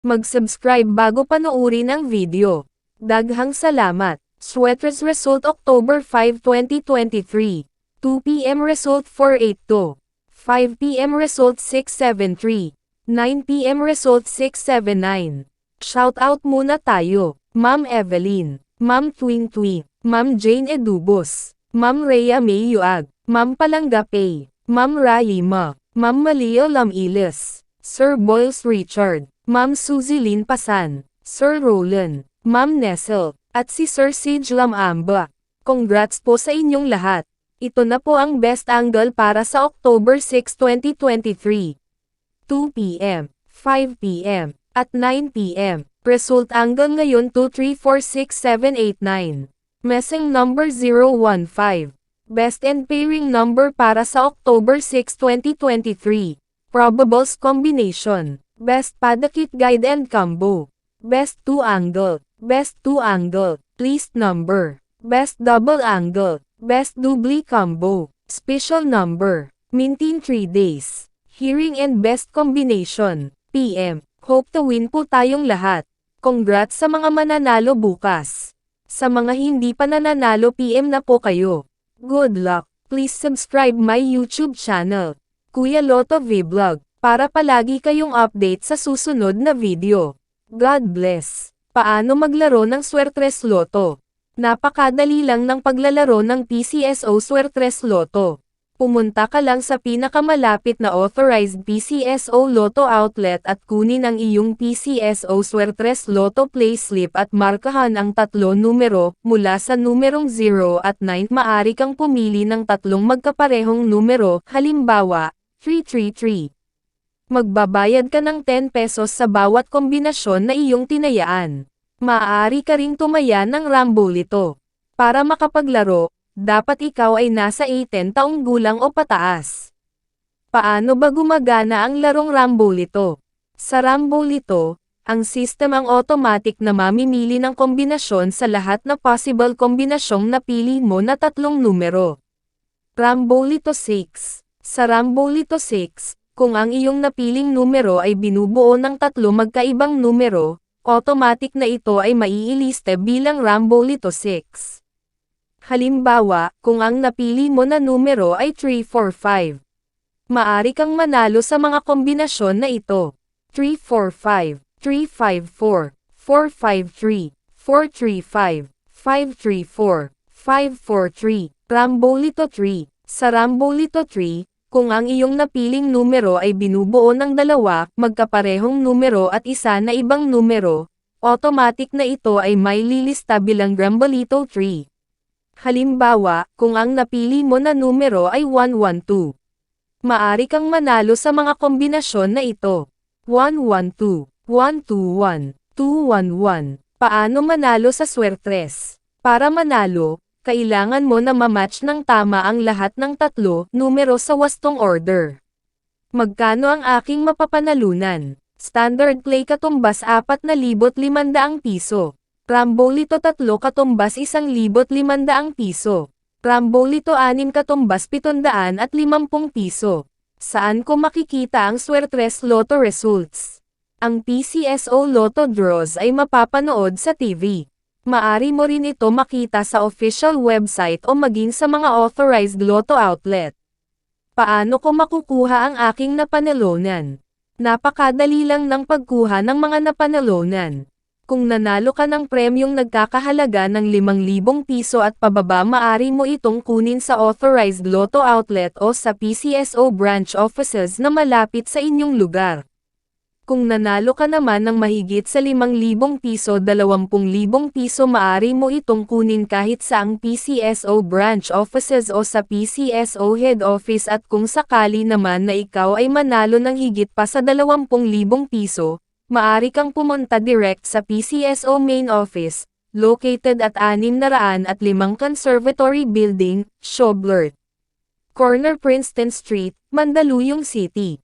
Mag-subscribe bago panoorin ang video. Daghang salamat. Sweaters result October 5, 2023. 2 p.m. result 482. 5 p.m. result 673. 9 p.m. result 679. Shoutout muna tayo. Ma'am Evelyn, Ma'am Twing Twing, Ma'am Jane Edubos, Ma'am Rhea May Yuag, Ma'am Palangga Pay, Ma'am Raima, Ma'am Malio Lamiles, Sir Boyles Richard, Ma'am Suzy Lynn Pasan, Sir Roland, Ma'am Nessel, at si Sir Sage Lamamba. Congrats po sa inyong lahat. Ito na po ang best angle para sa October 6, 2023. 2 p.m., 5 p.m., at 9 p.m. Result angle ngayon 2, 3, 4, 6, 7, 8, 9. Messing number 015. Best and pairing number para sa October 6, 2023. Probables combination. Best Padakit Guide and Combo. Best 2 angle. Best 2 angle. Least number. Best double angle. Best doubly combo. Special number. Mintin 3 days. Hearing and best combination. PM. Hope to win po tayong lahat. Congrats sa mga mananalo bukas. Sa mga hindi pa nananalo PM na po kayo. Good luck. Please subscribe my YouTube channel, Kuya Lotto Vlog, para palagi kayong update sa susunod na video. God bless. Paano maglaro ng Swertres Lotto? Napakadali lang ng paglalaro ng PCSO Swertres Lotto. Pumunta ka lang sa pinakamalapit na authorized PCSO Lotto outlet at kunin ang iyong PCSO Swertres Lotto payslip at markahan ang 3 numero, mula sa numerong 0 at 9 maaari kang pumili ng 3 magkaparehong numero, halimbawa, 333. Magbabayad ka ng 10 pesos sa bawat kombinasyon na iyong tinayaan. Maaari ka ring tumaya ng Rambolito. Para makapaglaro, dapat ikaw ay nasa 18 taong gulang o pataas. Paano ba gumagana ang larong Rambolito? Sa Rambolito, ang system ang automatic na mamimili ng kombinasyon sa lahat na possible kombinasyong napili mo na 3 numero. Rambolito 6. Sa Rambolito 6, kung ang iyong napiling numero ay binubuo ng 3 magkaibang numero, automatic na ito ay maiiliste bilang Rambolito 6. Halimbawa, kung ang napili mo na numero ay 345. Maari kang manalo sa mga kombinasyon na ito. 345, 354, 453, 435, 534, 543, Rambolito 3. Sa Rambolito 3, kung ang iyong napiling numero ay binubuo ng 2 magkaparehong numero at isa na ibang numero, automatic na ito ay may lilista bilang Rambolito 3. Halimbawa, kung ang napili mo na numero ay 112. Maari kang manalo sa mga kombinasyon na ito. 112, 121, 211. Paano manalo sa Swertres? Para manalo, kailangan mo na ma-match ng tama ang lahat ng 3 numero sa wastong order. Magkano ang aking mapapanalunan? Standard play katumbas 4,500 piso. Rambolito 3 katumbas 1,500 piso. Rambolito 6 katumbas 750 piso. Saan ko makikita ang Swertres Lotto results? Ang PCSO Lotto draws ay mapapanood sa TV. Maari mo rin ito makita sa official website o maging sa mga authorized Lotto outlet. Paano ko makukuha ang aking napanalunan? Napakadali lang ng pagkuha ng mga napanalunan. Kung nanalo ka ng premyong nagkakahalaga ng 5,000 piso at pababa, maari mo itong kunin sa authorized Lotto outlet o sa PCSO branch offices na malapit sa inyong lugar. Kung nanalo ka naman ng mahigit sa 5,000 piso, 20,000 piso, maari mo itong kunin kahit sa ang PCSO branch offices o sa PCSO head office, at kung sakali naman na ikaw ay manalo ng higit pa sa 20,000 piso, maari kang pumunta direct sa PCSO main office, located at 605 Conservatory Building, Schoblert Corner, Princeton Street, Mandaluyong City.